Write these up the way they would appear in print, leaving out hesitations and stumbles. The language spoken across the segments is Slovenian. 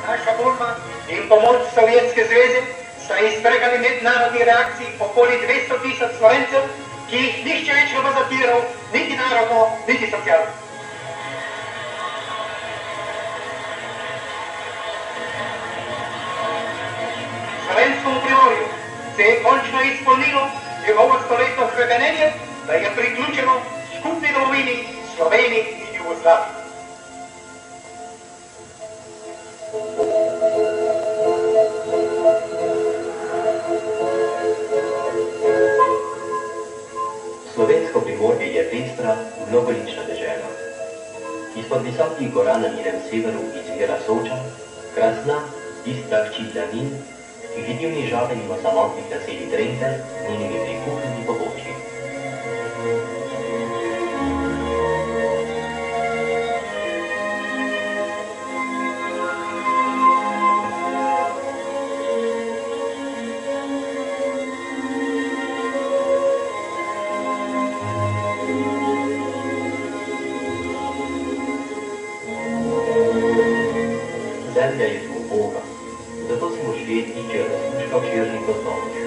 Naša borba in pomoč Sovjetske zveze sta izpregali mednarodni reakciji okoli 200 tisoč Slovencev, ki jih nihče več ne bo zatiral, niti narodno, niti socialno. Slovenskemu Primorju se je končno izpolnilo njegovo stoletno hrepenenje, da je priključeno skupni domovini Sloveniji in Jugoslaviji. Slovensko Primorje je pestra, mnogolična dežela. Izpod visokih gora na njenem severu izvira Soča, krasna, bistra hči planin, ki vidi v nižave mimo samotnih naselij Drente z njenimi prikuhnimi pobočji. Zemlja je tu Boga, zato si možje iščejo različka v širnih gozdoviš.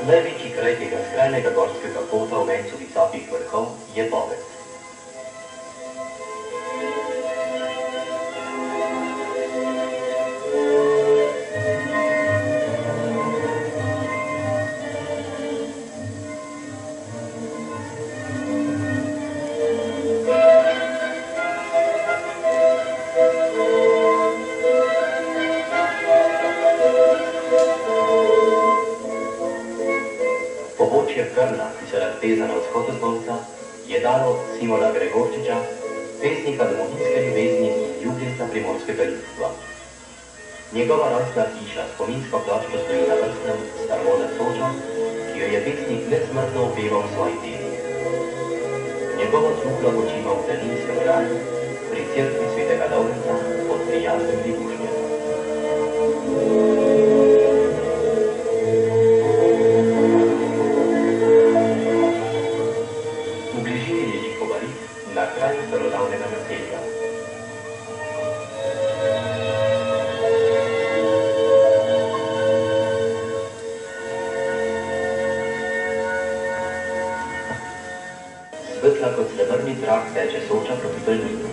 Največji kraj tega skrajnega gorskega kota v vencu visokih vrhov je Bovec. Pobočje Krna, ki se razteza na vzhod od Bovca, je dalo Simona Gregorčiča, pesnika domovinske ljubezni in ljubljenca primorskega ljudstva. Njegova rojstna hiša, spominsko ploščo, stoji na vrstnem starmodem Soča, ki jo je pesnik nesmrtno opeval v svojih delih. Njegovo truplo počiva v Planinskem raju, pri cerkvi svetega Lovrenca pod prijaznim Ljubušnjem. Na kraju starodavnega naselja. Svetla kot srebrni trak teče Soča proti Tolminu.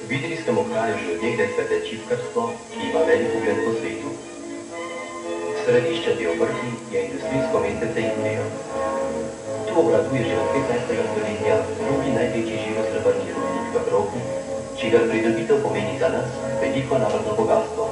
V idrijskem okraju že od nekdaj cvete čipkarstvo, ki ima velik ugled po svetu. Središče te obrti je industrijsko mestece Idrija. Tu obratuje že od 15. stoletja drugi največji živosrebrni rudnik v Evropi, čigar pridobitev pomeni za nas veliko narodno bogatstvo.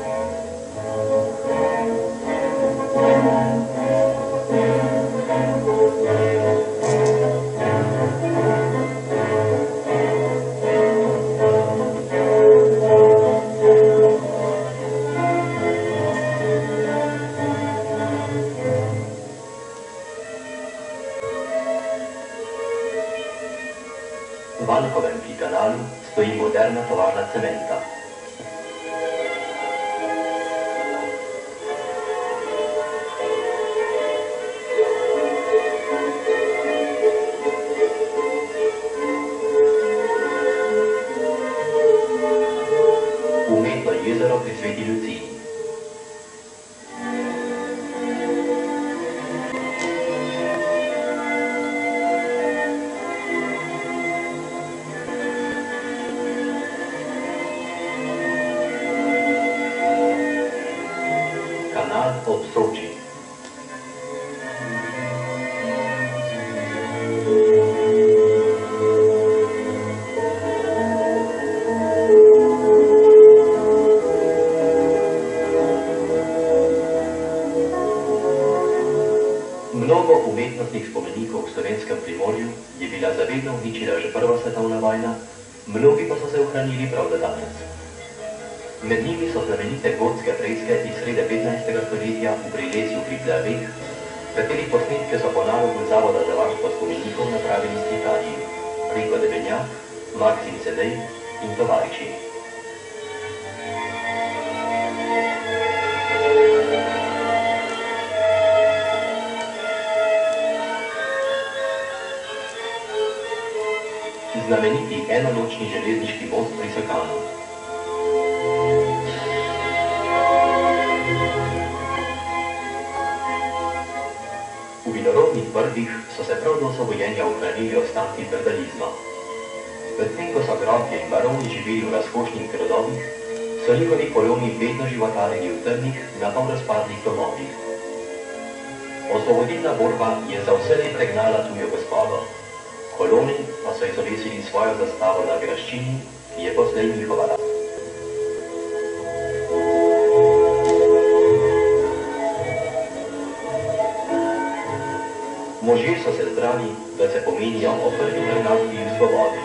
V Anhovem pri kanalu stoji moderna tovarna cementa. Umetno jezero pri Sveti Luciji. Kanal ob Soči. Mnogo umetnostnih spomenikov v slovenskem Primorju je bila zavedno uničila že Prva svetovna vojna, mnogi pa so se ohranili prav do danes. Med njimi so znamenite gotske freske iz srede 15. stoletja v Prilesju pri Plaveh, katerih posnetke so po nalogu Zavoda za varstvo spomenikov napravili slikarji Riko Debenjak, Maksim Sedej in tovariši. Znameniti enoločni železniški most pri Sokanu. V vinorodnih brdih so se prav do osvobojenja ohranili ostanki feudalizma. Medtem ko so grofje in baroni živeli v razkošnih gradovih, so njihovi koloni vedno životarili v temnih, napol razpadlih domovih. Osvobodilna borba je za vselej pregnala tujo gospodo. Koloni pa so izobesili svojo zastavo na graščini, ki je poslej njihova last. Možje so se zbrali, da se pomenijo o prvi pregnatvi v svobodi.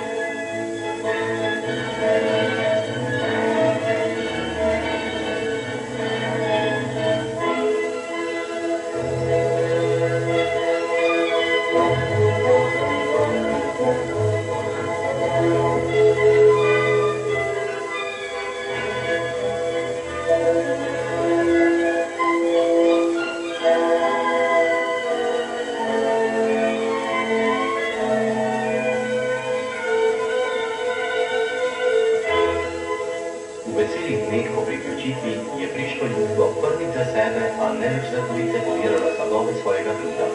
V veselih dneh po priključitvi je prišlo ljudstvo prvič za sebe, a ne več za dvojice pobirala sadove svojega truda.